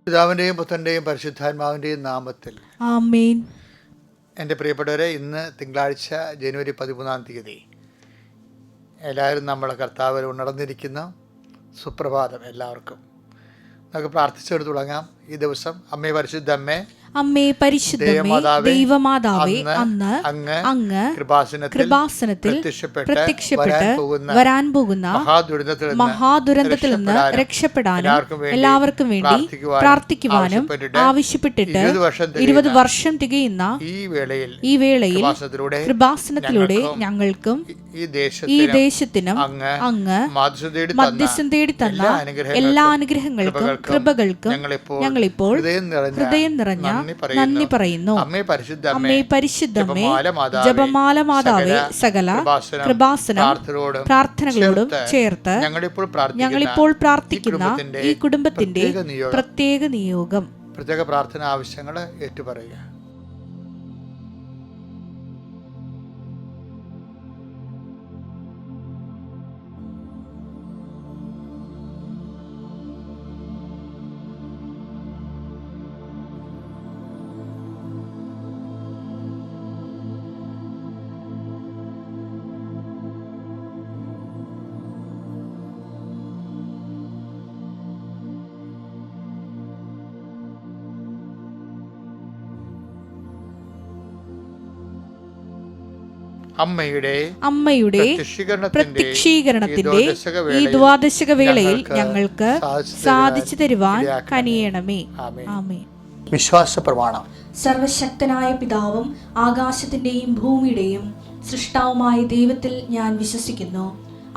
പിതാവിൻ്റെയും പുത്രൻ്റെയും പരിശുദ്ധാത്മാവിൻ്റെയും നാമത്തിൽ ആമേൻ. എൻ്റെ പ്രിയപ്പെട്ടവരെ, ഇന്ന് തിങ്കളാഴ്ച ജനുവരി 13 എല്ലാവരും നമ്മളെ കർത്താവിൽ ഉണർന്നിരിക്കുന്ന സുപ്രഭാതം. എല്ലാവർക്കും നമുക്ക് പ്രാർത്ഥിച്ചെടുത്ത് തുടങ്ങാം. ഈ ദിവസം അമ്മേ പരിശുദ്ധ അമ്മേ പരിശുദ്ധമേ ദൈവമാതാവേ, അന്ന് അങ്ങ് കൃപാസനത്തിൽ പ്രത്യക്ഷപ്പെട്ട് വരാൻ പോകുന്ന മഹാദുരന്തത്തിൽ നിന്ന് രക്ഷപ്പെടാനും എല്ലാവർക്കും വേണ്ടി പ്രാർത്ഥിക്കുവാനും ആവശ്യപ്പെട്ടിട്ട് 20 വർഷം തികയുന്ന ഈ വേളയിൽ കൃപാസനത്തിലൂടെ ഞങ്ങൾക്കും ഈ ദേശത്തിനും അങ്ങ് മധ്യസ്ഥം തേടി തന്ന എല്ലാ അനുഗ്രഹങ്ങൾക്കും കൃപകൾക്കും ഞങ്ങളിപ്പോൾ ഹൃദയം നിറഞ്ഞ നന്ദി പറയുന്നു. അമ്മേ പരിശുദ്ധമേ ജപമാല മാതാവേ, സകല കൃപാസനം പ്രാർത്ഥനകളോടും ചേർത്ത് ഞങ്ങളിപ്പോൾ പ്രാർത്ഥിക്കുന്ന ഈ കുടുംബത്തിന്റെ പ്രത്യേക നിയോഗം, പ്രത്യേക പ്രാർത്ഥന ആവശ്യങ്ങൾ ഏറ്റുപറയുക. അമ്മയുടെ പ്രത്യക്ഷീകരണത്തിന്റെ ഈ ദ്വാദശക വേളയിൽ ഞങ്ങൾക്ക് സാധിച്ചു തരുവാൻ കനിയണമേ. ആമേൻ. വിശ്വാസ പ്രമാണം. സർവശക്തനായ പിതാവും ആകാശത്തിന്റെയും ഭൂമിയുടെയും സൃഷ്ടാവുമായ ദൈവത്തിൽ ഞാൻ വിശ്വസിക്കുന്നു.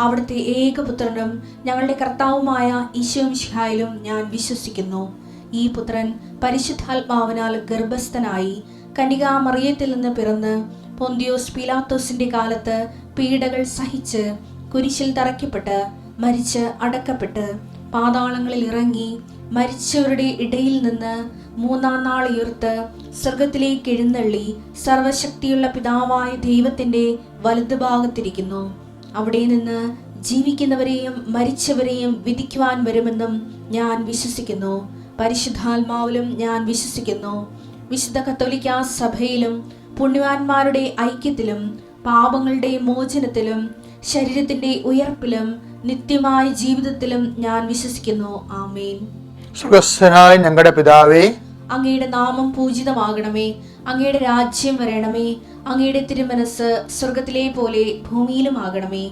അവിടുത്തെ ഏകപുത്രനും ഞങ്ങളുടെ കർത്താവുമായ ഈശോമിശിഹായിലും ഞാൻ വിശ്വസിക്കുന്നു. ഈ പുത്രൻ പരിശുദ്ധാത്മാവിനാൽ ഗർഭസ്ഥനായി കന്യകാമറിയത്തിൽ നിന്ന് പിറന്ന് പൊന്തിയോസ് പീലാത്തോസിന്റെ കാലത്ത് പീഡകൾ സഹിച്ച് കുരിശിൽ തറയ്ക്കപ്പെട്ട് മരിച്ച് അടക്കപ്പെട്ട് പാതാളങ്ങളിൽ ഇറങ്ങി മരിച്ചവരുടെ ഇടയിൽ നിന്ന് 3-ാം നാൾ ഉയർത്ത് സ്വർഗത്തിലേക്ക് എഴുന്നള്ളി സർവശക്തിയുള്ള പിതാവായ ദൈവത്തിന്റെ വലതുഭാഗത്തിരിക്കുന്നു. അവിടെ നിന്ന് ജീവിക്കുന്നവരെയും മരിച്ചവരെയും വിധിക്കുവാൻ വരുമെന്നും ഞാൻ വിശ്വസിക്കുന്നു. പരിശുദ്ധാത്മാവിലും ഞാൻ വിശ്വസിക്കുന്നു. വിശുദ്ധ കത്തോലിക്കാ സഭയിലും പുണ്യവാന്മാരുടെ ഐക്യത്തിലും പാപങ്ങളുടെ മോചനത്തിലും ശരീരത്തിന്റെ ഉയർപ്പിലും നിത്യമായ ജീവിതത്തിലും ഞാൻ വിശ്വസിക്കുന്നു. ആമേൻ. സ്വർഗ്ഗസ്ഥനായ ഞങ്ങളുടെ പിതാവേ, അങ്ങയുടെ നാമം പൂജിതമാകണമേ. അങ്ങയുടെ രാജ്യം വരണമേ. അങ്ങയുടെ തിരുമനസ് സ്വർഗത്തിലെ പോലെ ഭൂമിയിലും ആകണമേ.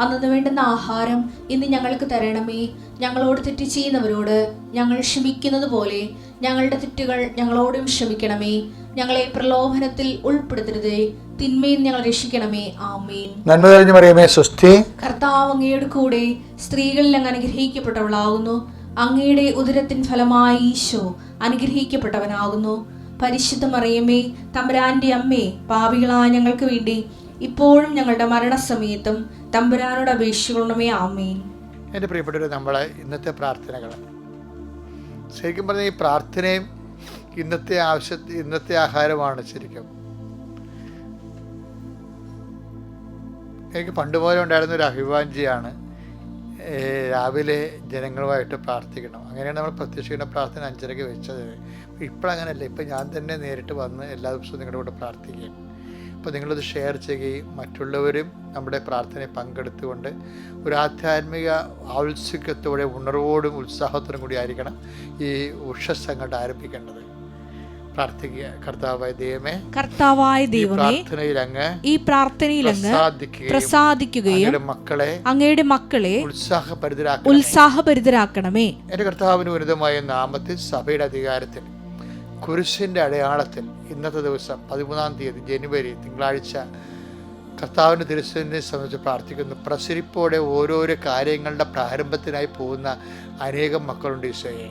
അന്നു വേണ്ടുന്ന ആഹാരം ഇന്ന് ഞങ്ങൾക്ക് തരണമേ. ഞങ്ങളോട് തെറ്റ് ചെയ്യുന്നവരോട് ഞങ്ങൾ ക്ഷമിക്കുന്നത് പോലെ ഞങ്ങളുടെ തെറ്റുകൾ ഞങ്ങളോടും ക്ഷമിക്കണമേ. ഞങ്ങളെ പ്രലോഭനത്തിൽ ഉൾപ്പെടുത്തരുതേ, തിന്മയിൽ ഞങ്ങൾ രക്ഷിക്കണമേ. ആമേൻ. നന്മ നിറഞ്ഞ മറിയമേ, സ്വസ്തി. കർത്താവ് അങ്ങയുടെ കൂടെ സ്ത്രീകളിൽ അങ്ങ് അനുഗ്രഹിക്കപ്പെട്ടവളാകുന്നു. അങ്ങയുടെ ഉദരത്തിൻ ഫലമായി ഈശോ അനുഗ്രഹിക്കപ്പെട്ടവനാകുന്നു. പരിശുദ്ധ മറിയമേ, തമ്പുരാന്റെ അമ്മേ, പാപികളായ ഞങ്ങൾക്ക് വേണ്ടി ഇപ്പോഴും ഞങ്ങളുടെ മരണസമയത്തും തമ്പുരാനോട് അപേക്ഷിക്കണമേ. ആമേൻ. എൻ്റെ പ്രിയപ്പെട്ടവരെ, നമ്മളെ ഇന്നത്തെ പ്രാർത്ഥനകൾ ശരിക്കും പറഞ്ഞാൽ ഈ പ്രാർത്ഥനയും ഇന്നത്തെ ആഹാരമാണ്. ശരിക്കും എനിക്ക് പണ്ടുപോലെ ഉണ്ടായിരുന്ന ഒരു അഭിവാഞ്ചിയാണ് രാവിലെ ജനങ്ങളുമായിട്ട് പ്രാർത്ഥിക്കണം. അങ്ങനെയാണ് നമ്മൾ പ്രത്യക്ഷിക്കുന്ന പ്രാർത്ഥന 5:30 വെച്ചത്. ഇപ്പോഴങ്ങനെയല്ല. ഇപ്പം ഞാൻ തന്നെ നേരിട്ട് വന്ന് എല്ലാ ദിവസവും നിങ്ങളുടെ കൂടെ പ്രാർത്ഥിക്കുകയും അപ്പോൾ നിങ്ങളത് ഷെയർ ചെയ്യുകയും മറ്റുള്ളവരും നമ്മുടെ പ്രാർത്ഥനയിൽ പങ്കെടുത്തുകൊണ്ട് ഒരു ആധ്യാത്മിക ഔത്സുക്യത്തോടെ ഉണർവോടും ഉത്സാഹത്തോടും കൂടി ആയിരിക്കണം ഈ ഉഷസ് അങ്ങോട്ട് ആരംഭിക്കേണ്ടത്. പ്രാർത്ഥിക്കുക. കർത്താവായ ദൈവമേ, ഈ പ്രാർത്ഥനയിൽ അങ്ങ് പ്രസാദിക്കുകയും അങ്ങയുടെ മക്കളെ ഉത്സാഹപരിതരാക്കണമേ. എൻ്റെ കർത്താവിന് ഉന്നതമായ നാമത്തിൽ സഭയുടെ അധികാരത്തിൽ കുരിശിൻ്റെ അടയാളത്തിൽ ഇന്നത്തെ ദിവസം 13 ജനുവരി തിങ്കളാഴ്ച കർത്താവിൻ്റെ തിരുസന്നിധിയെ സംബന്ധിച്ച് പ്രാർത്ഥിക്കുന്നു. പ്രസരിപ്പോടെ ഓരോരോ കാര്യങ്ങളുടെ പ്രാരംഭത്തിനായി പോകുന്ന അനേകം മക്കളുണ്ട് ഈശോയെ.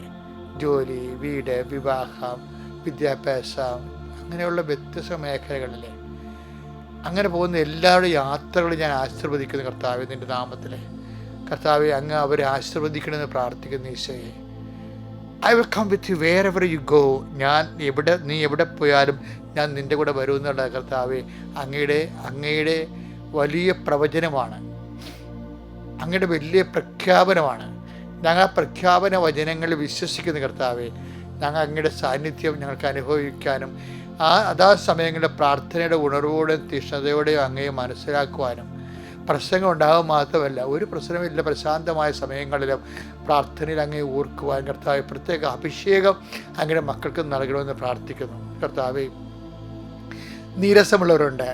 ജോലി, വീട്, വിവാഹം, വിദ്യാഭ്യാസം, അങ്ങനെയുള്ള വ്യത്യസ്ത മേഖലകളിൽ അങ്ങനെ പോകുന്ന എല്ലാവരുടെ യാത്രകളും ഞാൻ ആശീർവദിക്കുന്നു കർത്താവേ, നിൻ്റെ നാമത്തിൽ. കർത്താവെ, അങ്ങ് അവരെ ആശീർവദിക്കണമെന്ന് പ്രാർത്ഥിക്കുന്നു ഈശോയെ. I will come with you wherever you go. നീ എവിടെ പോയാലും ഞാൻ നിൻ്റെ കൂടെ വരുമെന്നുള്ള കർത്താവെ അങ്ങയുടെ വലിയ പ്രവചനമാണ്, അങ്ങയുടെ വലിയ പ്രഖ്യാപനമാണ്. ഞങ്ങൾ പ്രഖ്യാപന വചനങ്ങളിൽ വിശ്വസിക്കുന്ന കർത്താവെ, ഞങ്ങൾ അങ്ങയുടെ സാന്നിധ്യം ഞങ്ങൾക്ക് അനുഭവിക്കാനും അതാ സമയങ്ങളുടെ പ്രാർത്ഥനയുടെ ഉണർവോടെയും തീഷ്ണതയോടെയും അങ്ങയെ മനസ്സിലാക്കുവാനും, പ്രശ്നങ്ങൾ ഉണ്ടാകുക മാത്രമല്ല ഒരു പ്രശ്നമില്ല പ്രശാന്തമായ സമയങ്ങളിലും പ്രാർത്ഥനയിൽ അങ്ങയെ ഓർക്കുവാൻ കർത്താവ് പ്രത്യേക അഭിഷേകം അങ്ങയുടെ മക്കൾക്ക് നൽകണമെന്ന് പ്രാർത്ഥിക്കുന്നു. കർത്താവേ, നീരസമുള്ളവരുണ്ട്,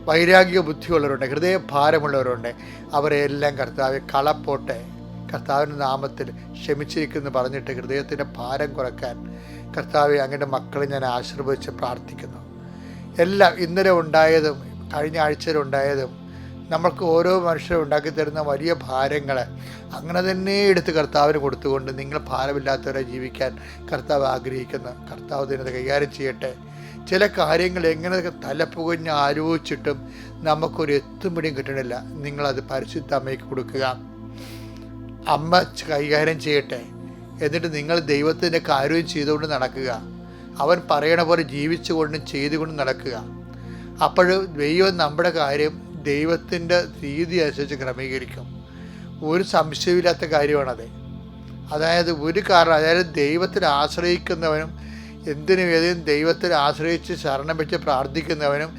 വൈരാഗ്യ ബുദ്ധിയുള്ളവരുണ്ട്, ഹൃദയഭാരമുള്ളവരുണ്ട്, അവരെല്ലാം കർത്താവെ കളപ്പോട്ടെ. കർത്താവിൻ്റെ നാമത്തിൽ ക്ഷമിച്ചിരിക്കുന്നു പറഞ്ഞിട്ട് ഹൃദയത്തിൻ്റെ ഭാരം കുറയ്ക്കാൻ കർത്താവെ അങ്ങയുടെ മക്കളെ ഞാൻ ആശീർവദിച്ച് പ്രാർത്ഥിക്കുന്നു. എല്ലാം ഇന്നലെ ഉണ്ടായതും കഴിഞ്ഞ ആഴ്ചയിലുണ്ടായതും നമ്മൾക്ക് ഓരോ മനുഷ്യരും ഉണ്ടാക്കി തരുന്ന വലിയ ഭാരങ്ങൾ അങ്ങനെ തന്നെ എടുത്ത് കർത്താവിന് കൊടുത്തുകൊണ്ട് നിങ്ങൾ ഭാരമില്ലാത്തവരെ ജീവിക്കാൻ കർത്താവ് ആഗ്രഹിക്കുന്നു. കർത്താവ് ഇതിനെ കൈകാര്യം ചെയ്യട്ടെ. ചില കാര്യങ്ങൾ എങ്ങനെ തലപ്പുകഞ്ഞ് ആലോചിച്ചിട്ടും നമുക്കൊരു എത്തുംപിടിയും കിട്ടണില്ല. നിങ്ങളത് പരിശുദ്ധ അമ്മയ്ക്ക് കൊടുക്കുക. അമ്മ കൈകാര്യം ചെയ്യട്ടെ. എന്നിട്ട് നിങ്ങൾ ദൈവത്തിൻ്റെ കാര്യം ചെയ്തുകൊണ്ട് നടക്കുക. അവൻ പറയണ പോലെ ജീവിച്ചുകൊണ്ടും ചെയ്തുകൊണ്ടും നടക്കുക. അപ്പോൾ ദൈവം നമ്മുടെ കാര്യം ദൈവത്തിൻ്റെ രീതി അനുസരിച്ച് ക്രമീകരിക്കും. ഒരു സംശയമില്ലാത്ത കാര്യമാണത്. അതായത് ഒരു കാരണം, അതായത് ദൈവത്തിൽ ആശ്രയിക്കുന്നവനും എന്തിനും ഏതും ദൈവത്തിൽ ആശ്രയിച്ച് ശരണം വെച്ച് പ്രാർത്ഥിക്കുന്നവനും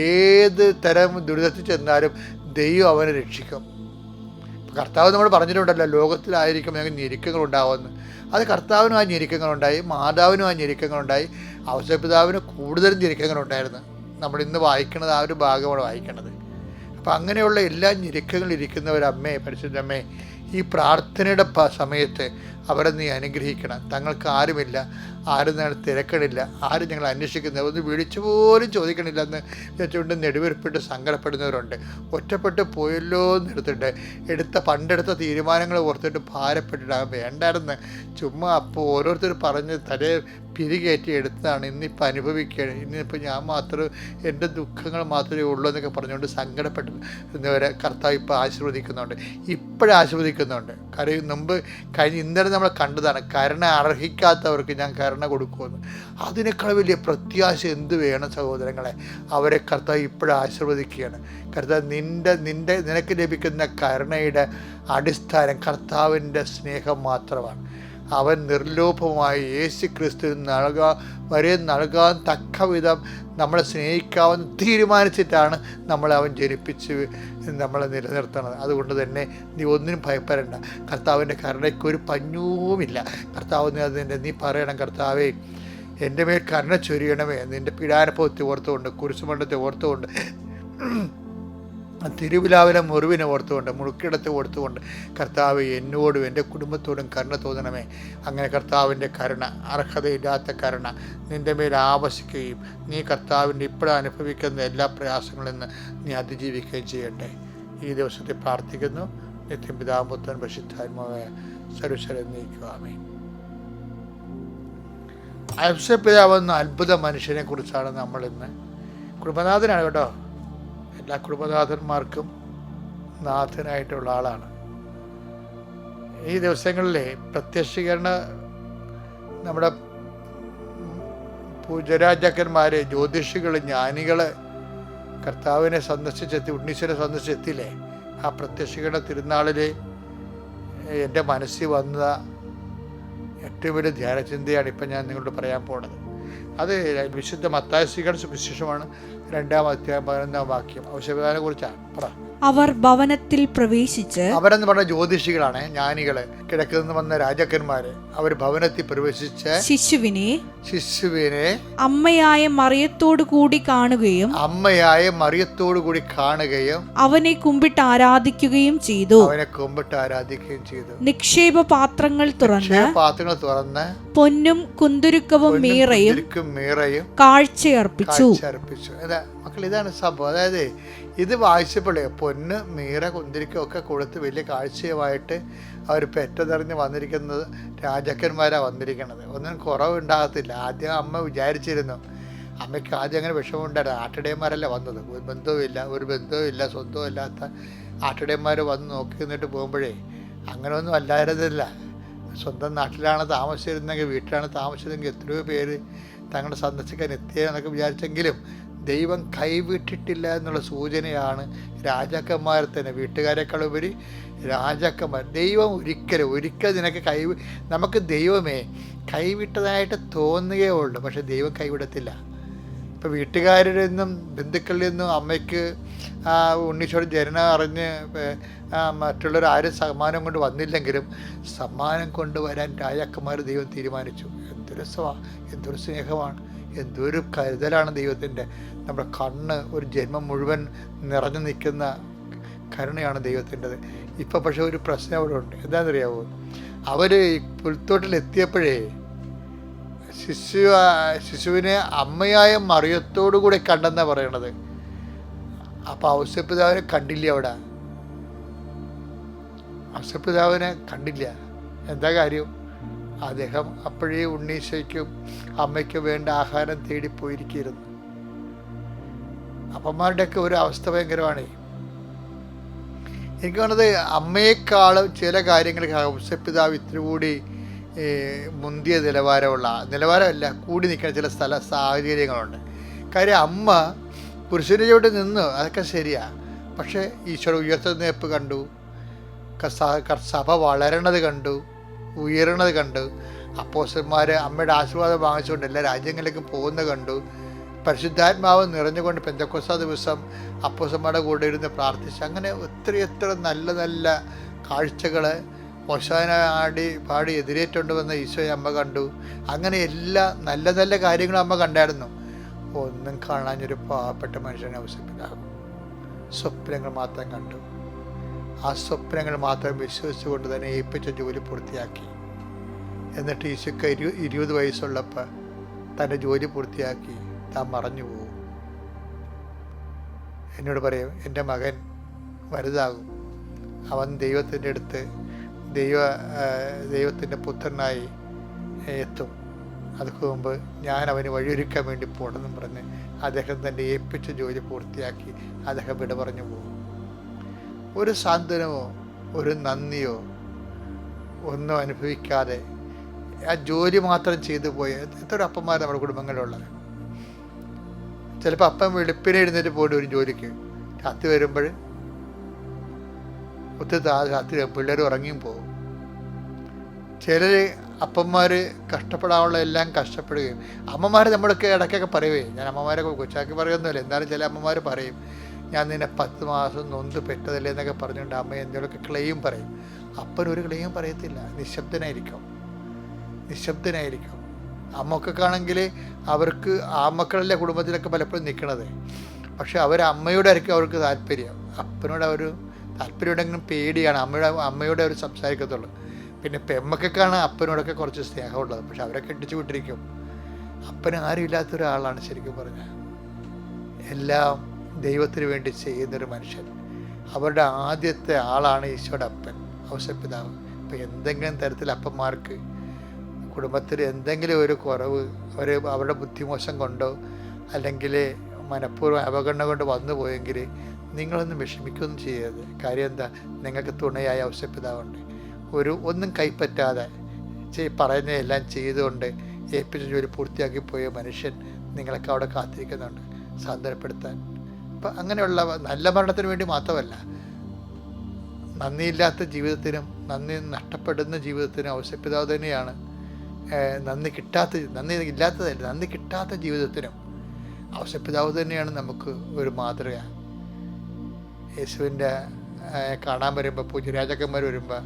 ഏത് തരം ദുരിതത്തിൽ ചെന്നാലും ദൈവം അവനെ രക്ഷിക്കും. കർത്താവ് നമ്മൾ പറഞ്ഞിട്ടുണ്ടല്ലോ, ലോകത്തിലായിരിക്കും ഞങ്ങൾക്ക് ഞെരുക്കങ്ങളുണ്ടാവുമെന്ന്. അത് കർത്താവിനും ആ ഞെരുക്കങ്ങളുണ്ടായി, മാതാവിനും ആ ഞെരുക്കങ്ങളുണ്ടായി, ഔസേപ്പിതാവിന് കൂടുതലും ഞെരുക്കങ്ങളുണ്ടായിരുന്നു. നമ്മളിന്ന് വായിക്കുന്നത് ആ ഒരു ഭാഗമാണ് വായിക്കുന്നത്. അപ്പം അങ്ങനെയുള്ള എല്ലാ ഞെരുക്കങ്ങളിരിക്കുന്നവരമ്മേ, പരിശുദ്ധമ്മേ, ഈ പ്രാർത്ഥനയുടെ സമയത്ത് അവരെ നീ അനുഗ്രഹിക്കണം. തങ്ങൾക്ക് ആരുമില്ല, ആരും ഞങ്ങൾ തിരക്കണില്ല, ആരും ഞങ്ങൾ അന്വേഷിക്കുന്നില്ല, ഒന്ന് വിളിച്ചു പോലും ചോദിക്കണില്ലെന്ന് വെച്ചുകൊണ്ട് നെടുവീർപ്പിട്ട് സങ്കടപ്പെടുന്നവരുണ്ട്. ഒറ്റപ്പെട്ട് പോയല്ലോ എന്നെടുത്തിട്ട് പണ്ടെടുത്ത തീരുമാനങ്ങൾ ഓർത്തിട്ട് ഭാരപ്പെട്ടിട്ട് വേണ്ടായിരുന്നു, ചുമ്മാ അപ്പോൾ ഓരോരുത്തർ പറഞ്ഞ് തലേ പിരികേറ്റി എടുത്തതാണ്, ഇന്നിപ്പോൾ അനുഭവിക്കുകയാണ്, ഇന്നിപ്പോൾ ഞാൻ മാത്രം എൻ്റെ ദുഃഖങ്ങൾ മാത്രമേ ഉള്ളൂ എന്നൊക്കെ പറഞ്ഞുകൊണ്ട് സങ്കടപ്പെടുന്നവരെ കർത്താവ് ഇപ്പോൾ ആശീർവദിക്കുന്നുണ്ട്. ഇപ്പോഴും ആശീർവദിക്കുന്നുണ്ട്. കാര്യം മുമ്പ് ഇന്നലെ നമ്മൾ കണ്ടതാണ്, കരുണ അർഹിക്കാത്തവർക്ക് ഞാൻ കരുണ കൊടുക്കുമെന്ന്. അതിനേക്കാൾ വലിയ പ്രത്യാശ എന്ത് വേണം സഹോദരങ്ങളെ? അവരെ കർത്താവ് ഇപ്പോഴും ആശീർവദിക്കുകയാണ്. കർത്താവ് നിനക്ക് ലഭിക്കുന്ന കരുണയുടെ അടിസ്ഥാനം കർത്താവിൻ്റെ സ്നേഹം മാത്രമാണ്. അവൻ നിർലോഭമായി യേശു ക്രിസ്തുവിന് നൽകാൻ തക്ക വിധം നമ്മളെ സ്നേഹിക്കാമെന്ന് തീരുമാനിച്ചിട്ടാണ് നമ്മളെ അവൻ ജനിപ്പിച്ച് നമ്മളെ നിലനിർത്തുന്നത്. അതുകൊണ്ട് തന്നെ നീ ഒന്നിനും ഭയപ്പെടേണ്ട. കർത്താവിൻ്റെ കരുണയ്ക്ക് ഒരു പഞ്ഞവുമില്ല. കർത്താവ് നീ പറയണം, കർത്താവേ എൻ്റെ മേൽ കരുണ ചൊരിയണമേ. നിൻ്റെ പീഡാനുഭവത്തെ ഓർത്തുകൊണ്ട്, കുരിശുമരണത്തെ ഓർത്തുകൊണ്ട്, തിരുവിലാവിലെ മുറിവിനെ ഓർത്തുകൊണ്ട്, മുറുക്കിടത്തെ ഓർത്തുകൊണ്ട് കർത്താവ് എന്നോടും എൻ്റെ കുടുംബത്തോടും കരുണ തോന്നണമേ. അങ്ങനെ കർത്താവിൻ്റെ കരുണ, അർഹതയില്ലാത്ത കരുണ നിൻ്റെ മേൽ ആവശിക്കുകയും നീ കർത്താവിൻ്റെ ഇപ്പോഴും അനുഭവിക്കുന്ന എല്ലാ പ്രയാസങ്ങളിൽ നിന്ന് നീ അതിജീവിക്കുകയും ചെയ്യട്ടെ. ഈ ദിവസത്തെ പ്രാർത്ഥിക്കുന്നു. നിത്യം പിതാവും പുത്രനും പരിശുദ്ധാത്മാവായ സർവ്വശക്തനും നീക്കുവാമേ. ഔസേപ്പിതാവ് എന്ന അത്ഭുത മനുഷ്യനെ കുറിച്ചാണ് നമ്മളിന്ന്. കുടുംബനാഥനാണ് കേട്ടോ, എല്ലാ കുടുംബനാഥന്മാർക്കും നാഥനായിട്ടുള്ള ആളാണ്. ഈ ദിവസങ്ങളിലെ പ്രത്യക്ഷീകരണ നമ്മുടെ പൂജരാജാക്കന്മാർ, ജ്യോതിഷികൾ, ജ്ഞാനികൾ കർത്താവിനെ സന്ദർശിച്ചെത്തി, ഉണ്ണീശ്വരെ സന്ദർശിച്ചെത്തിയില്ലേ? ആ പ്രത്യക്ഷീകരണ തിരുനാളിൽ എൻ്റെ മനസ്സിൽ വന്ന ഏറ്റവും വലിയ ധ്യാനചിന്തയാണ് ഇപ്പം ഞാൻ നിങ്ങളോട് പറയാൻ പോണത്. അത് വിശുദ്ധ മത്തായി സ്വീകരണ സുവിശേഷമാണ്, 2-ാം അധ്യായം 11-ാം വാക്യം. ഔഷധനെ കുറിച്ചാണ്. പറ. അവർ ഭവനത്തിൽ പ്രവേശിച്ച്, അവരെന്ന് പറഞ്ഞ ജ്യോതിഷികളാണ്, ജ്ഞാനികള്, കിഴക്കുനിന്ന് വന്ന രാജാക്കന്മാര്. അവർ ഭവനത്തിൽ പ്രവേശിച്ച് ശിശുവിനെ അമ്മയായ മറിയത്തോടു കൂടി കാണുകയും അവനെ കുമ്പിട്ട് ആരാധിക്കുകയും ചെയ്തു. നിക്ഷേപ പാത്രങ്ങൾ തുറന്ന് പൊന്നും കുന്തുരുക്കവും മീറയും കാഴ്ചയർപ്പിച്ചു. മക്കൾ, ഇതാണ് സംഭവം. അതായത് ഇത് വായിച്ചപ്പോഴേ പൊന്ന്, മീറ, കുന്തിരിക്കൊക്കെ കൊടുത്ത് വലിയ കാഴ്ചയുമായിട്ട് അവർ പെറ്റതെറിഞ്ഞ് വന്നിരിക്കുന്നത് രാജാക്കന്മാരാണ് വന്നിരിക്കുന്നത്. ഒന്നും കുറവുണ്ടാകത്തില്ല. ആദ്യം അമ്മ വിചാരിച്ചിരുന്നു, അമ്മയ്ക്ക് ആദ്യം അങ്ങനെ വിഷമമുണ്ടായിരുന്നു. ആട്ടിടയന്മാരല്ല വന്നത്, ഒരു ബന്ധവുമില്ല, സ്വന്തവും ഇല്ലാത്ത ആട്ടിടയന്മാർ വന്ന് നോക്കി നിന്നിട്ട് പോകുമ്പോഴേ അങ്ങനെയൊന്നും അല്ലായിരുന്നില്ല. സ്വന്തം നാട്ടിലാണ് താമസിച്ചിരുന്നെങ്കിൽ, വീട്ടിലാണ് താമസിച്ചതെങ്കിൽ എത്രയോ പേര് തങ്ങളെ സന്ദർശിക്കാൻ എത്തിയെന്നൊക്കെ വിചാരിച്ചെങ്കിലും ദൈവം കൈവിട്ടിട്ടില്ല എന്നുള്ള സൂചനയാണ് രാജാക്കന്മാരെ തന്നെ, വീട്ടുകാരെക്കാളുപരി രാജാക്കന്മാർ. ദൈവം ഒരിക്കൽ നിനക്ക് നമുക്ക് ദൈവമേ കൈവിട്ടതായിട്ട് തോന്നുകയേ ഉള്ളൂ, പക്ഷെ ദൈവം കൈവിടത്തില്ല. ഇപ്പോൾ വീട്ടുകാരിൽ നിന്നും ബന്ധുക്കളിൽ നിന്നും അമ്മയ്ക്ക് ഉണ്ണീശോയുടെ ജനനം അറിഞ്ഞ് മറ്റുള്ളവർ ആരും സമ്മാനം കൊണ്ട് വന്നില്ലെങ്കിലും സമ്മാനം കൊണ്ടുവരാൻ രാജാക്കന്മാർ ദൈവം തീരുമാനിച്ചു. എന്തൊരു സ്നേഹമാണ്, എന്തൊരു കരുതലാണ് ദൈവത്തിൻ്റെ. നമ്മുടെ കണ്ണ് ഒരു ജന്മം മുഴുവൻ നിറഞ്ഞു നിൽക്കുന്ന കരുണയാണ് ദൈവത്തിൻ്റെത്. ഇപ്പം പക്ഷേ ഒരു പ്രശ്നം അവിടെ ഉണ്ട്. എന്താണെന്നറിയാമോ? അവർ പുൽത്തോട്ടിലെത്തിയപ്പോഴേ ശിശുവിനെ അമ്മയായ മറിയത്തോടു കൂടെ കണ്ടെന്നാണ് പറയണത്. അപ്പം ഔസേപ്പിതാവിനെ കണ്ടില്ല. അവിടെ ഔസേപ്പിതാവിനെ കണ്ടില്ല. എന്താ കാര്യം? അദ്ദേഹം അപ്പോഴേ ഉണ്ണീശോയ്ക്കും അമ്മയ്ക്കും വേണ്ട ആഹാരം തേടിപ്പോയിരിക്കുന്നു. അപ്പന്മാരുടെയൊക്കെ ഒരു അവസ്ഥ ഭയങ്കരമാണ്. എനിക്ക് തോന്നുന്നത് അമ്മയെക്കാളും ചില കാര്യങ്ങൾ ഔസേപ്പിതാവ് ഇത്തിരി കൂടി മുന്തിയ നിലവാരമല്ല കൂടി നിൽക്കുന്ന ചില സാഹചര്യങ്ങളുണ്ട്. കാര്യം അമ്മ പുരുഷൻ്റെ ചുവട്ടിൽ നിന്ന് അതൊക്കെ ശരിയാ, പക്ഷേ ഈശോയുടെ ഉയർത്തുന്നേപ്പ് കണ്ടു, സഭ വളരണത് കണ്ടു, ഉയരണത് കണ്ടു, അപ്പോസ്തലന്മാർ അമ്മയുടെ ആശീർവാദം വാങ്ങിച്ചുകൊണ്ട് എല്ലാ രാജ്യങ്ങളിലേക്കും പോകുന്നത് കണ്ടു, പരിശുദ്ധാത്മാവ് നിറഞ്ഞുകൊണ്ട് പെന്തക്കോസ്താ ദിവസം അപ്പോസ്തലന്മാരുടെ കൂടെ ഇരുന്ന് പ്രാർത്ഥിച്ച്, അങ്ങനെ എത്ര നല്ല നല്ല കാഴ്ചകൾ ഹോശാന പാടി എതിരേറ്റുകൊണ്ട് വന്ന ഈശോയെ അമ്മ കണ്ടു. അങ്ങനെ എല്ലാ നല്ല നല്ല കാര്യങ്ങളും അമ്മ കണ്ടായിരുന്നു. ഒന്നും കാണാഞ്ഞൊരു പാവപ്പെട്ട മനുഷ്യനെ ഔസേപ്പിതാവ് സ്വപ്നങ്ങൾ മാത്രം കണ്ടു. ആ സ്വപ്നങ്ങൾ മാത്രം വിശ്വസിച്ചുകൊണ്ട് തന്നെ ഏൽപ്പിച്ച ജോലി പൂർത്തിയാക്കി. എന്നിട്ട് ഈശോയ്ക്ക് 20 വയസ്സുള്ളപ്പോൾ തൻ്റെ ജോലി പൂർത്തിയാക്കി താൻ മറഞ്ഞു പോകും. എന്നോട് പറയും, എൻ്റെ മകൻ വലുതാകും, അവൻ ദൈവത്തിൻ്റെ അടുത്ത് ദൈവത്തിൻ്റെ പുത്രനായി എത്തും, അതിന് മുമ്പ് ഞാൻ അവന് വഴിയൊരുക്കാൻ വേണ്ടി പോകണമെന്നും പറഞ്ഞ് അദ്ദേഹം തൻ്റെ ഏൽപ്പിച്ച ജോലി പൂർത്തിയാക്കി അദ്ദേഹം വിട പറഞ്ഞു പോകും. ഒരു സാന്ത്വനമോ ഒരു നന്ദിയോ ഒന്നും അനുഭവിക്കാതെ ആ ജോലി മാത്രം ചെയ്തു പോയ എത്ര അപ്പന്മാർ നമ്മുടെ കുടുംബങ്ങളിലുള്ളത്. ചിലപ്പോൾ അപ്പം വെളുപ്പിനെ എഴുന്നേറ്റ് പോയിട്ട് ഒരു ജോലിക്ക് രാത്രി വരുമ്പോൾ രാത്രി പിള്ളേർ ഉറങ്ങിയും പോകും. ചിലർ അപ്പന്മാർ കഷ്ടപ്പെടാനുള്ള എല്ലാം കഷ്ടപ്പെടുകയും, അമ്മമാർ നമ്മളൊക്കെ ഇടയ്ക്കൊക്കെ പറയുവേ, ഞാൻ അമ്മമാരെ കൊച്ചാക്കി പറയുന്നില്ല, എന്നാലും ചില അമ്മമാർ പറയും, ഞാൻ നിന്നെ 10 മാസം നൊന്ത് പെട്ടതല്ലേ എന്നൊക്കെ പറഞ്ഞുകൊണ്ട് അമ്മ എന്തെങ്കിലുമൊക്കെ ക്ലെയിം പറയും. അപ്പനൊരു ക്ലെയിം പറയത്തില്ല, നിശബ്ദനായിരിക്കും. അമ്മക്കൊക്കെയാണെങ്കിൽ അവർക്ക് ആമക്കളല്ലേ കുടുംബത്തിലൊക്കെ പലപ്പോഴും നിൽക്കണത്, പക്ഷെ അമ്മയോടായിരിക്കും അവർക്ക് താല്പര്യം. അപ്പനോട് അവർ താല്പര്യം ഉണ്ടെങ്കിലും പേടിയാണ്, അമ്മയോടെ അവർ സംസാരിക്കത്തുള്ളൂ. പിന്നെ പെമ്മക്കൊക്കെയാണ് അപ്പനോടൊക്കെ കുറച്ച് സ്നേഹമുള്ളത്, പക്ഷെ അവരൊക്കെ ഇടിച്ചു വിട്ടിരിക്കും. അപ്പന് ആരും ഇല്ലാത്ത ഒരാളാണ് ശരിക്കും പറഞ്ഞാൽ. എല്ലാം ദൈവത്തിന് വേണ്ടി ചെയ്യുന്നൊരു മനുഷ്യൻ. അവരുടെ ആദ്യത്തെ ആളാണ് ഈശോയുടെ അപ്പൻ ഔസേപ്പിതാവ്. ഇപ്പം എന്തെങ്കിലും തരത്തിൽ അപ്പന്മാർക്ക് കുടുംബത്തിൽ എന്തെങ്കിലും ഒരു കുറവ് അവരുടെ ബുദ്ധിമോശം കൊണ്ടോ അല്ലെങ്കിൽ മനഃപൂർവ്വം അവഗണന കൊണ്ട് വന്നു പോയെങ്കിൽ നിങ്ങളൊന്നും വിഷമിക്കുകയൊന്നും ചെയ്യരുത്. കാര്യം എന്താ? നിങ്ങൾക്ക് തുണയായ ഔസേപ്പിതാവുണ്ട്. ഒന്നും കൈപ്പറ്റാതെ പറയുന്നതെല്ലാം ചെയ്തുകൊണ്ട് ഏൽപ്പിച്ച ജോലി പൂർത്തിയാക്കി പോയ മനുഷ്യൻ നിങ്ങളൊക്കെ അവിടെ കാത്തിരിക്കുന്നുണ്ട് സാന്ത്വനപ്പെടുത്താൻ. അപ്പം അങ്ങനെയുള്ള നല്ല മരണത്തിന് വേണ്ടി മാത്രമല്ല, നന്ദിയില്ലാത്ത ജീവിതത്തിനും നന്ദി നഷ്ടപ്പെടുന്ന ജീവിതത്തിനും ഔസേപ്പിതാവ് തന്നെയാണ്. നന്ദി കിട്ടാത്ത ജീവിതത്തിനും ഔസേപ്പിതാവ് തന്നെയാണ് നമുക്ക് ഒരു മാതൃക. യേശുവിൻ്റെ കാണാൻ വരുമ്പോൾ പൂജ്യരാജാക്കന്മാർ വരുമ്പോൾ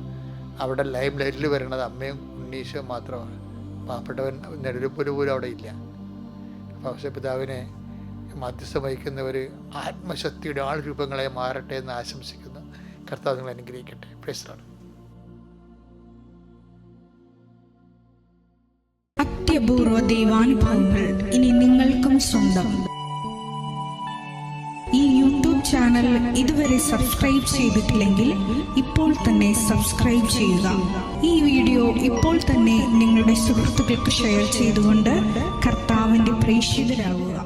അവിടെ ലൈം ലൈറ്റിൽ വരുന്നത് അമ്മയും ഉണ്ണീശോ മാത്രമാണ്. പാവപ്പെട്ടവൻ നെടുപ്പുര പോലും അവിടെ ഇല്ല. അപ്പോൾ ഔസേപ്പിതാവിനെ മധ്യസ്ഥം വഹിക്കുന്നവർ ആത്മശക്തിയുടെ ആൾരൂപങ്ങളെ മാറട്ടെ എന്ന് ആശംസിക്കുന്നു. കർത്താവ് നിങ്ങൾ അനുഗ്രഹിക്കട്ടെ. Praise the lord. അത്യപൂർവ ദൈവാനുഭവങ്ങൾ ഇനി നിങ്ങൾക്കും സ്വന്തം. ഈ യൂട്യൂബ് ചാനൽ ഇതുവരെ സബ്സ്ക്രൈബ് ചെയ്തിട്ടില്ലെങ്കിൽ ഇപ്പോൾ തന്നെ സബ്സ്ക്രൈബ് ചെയ്യുക. ഈ വീഡിയോ ഇപ്പോൾ തന്നെ നിങ്ങളുടെ സുഹൃത്തുക്കൾക്ക് ഷെയർ ചെയ്തുകൊണ്ട് കർത്താവിൻ്റെ പ്രേക്ഷിതരാകുക.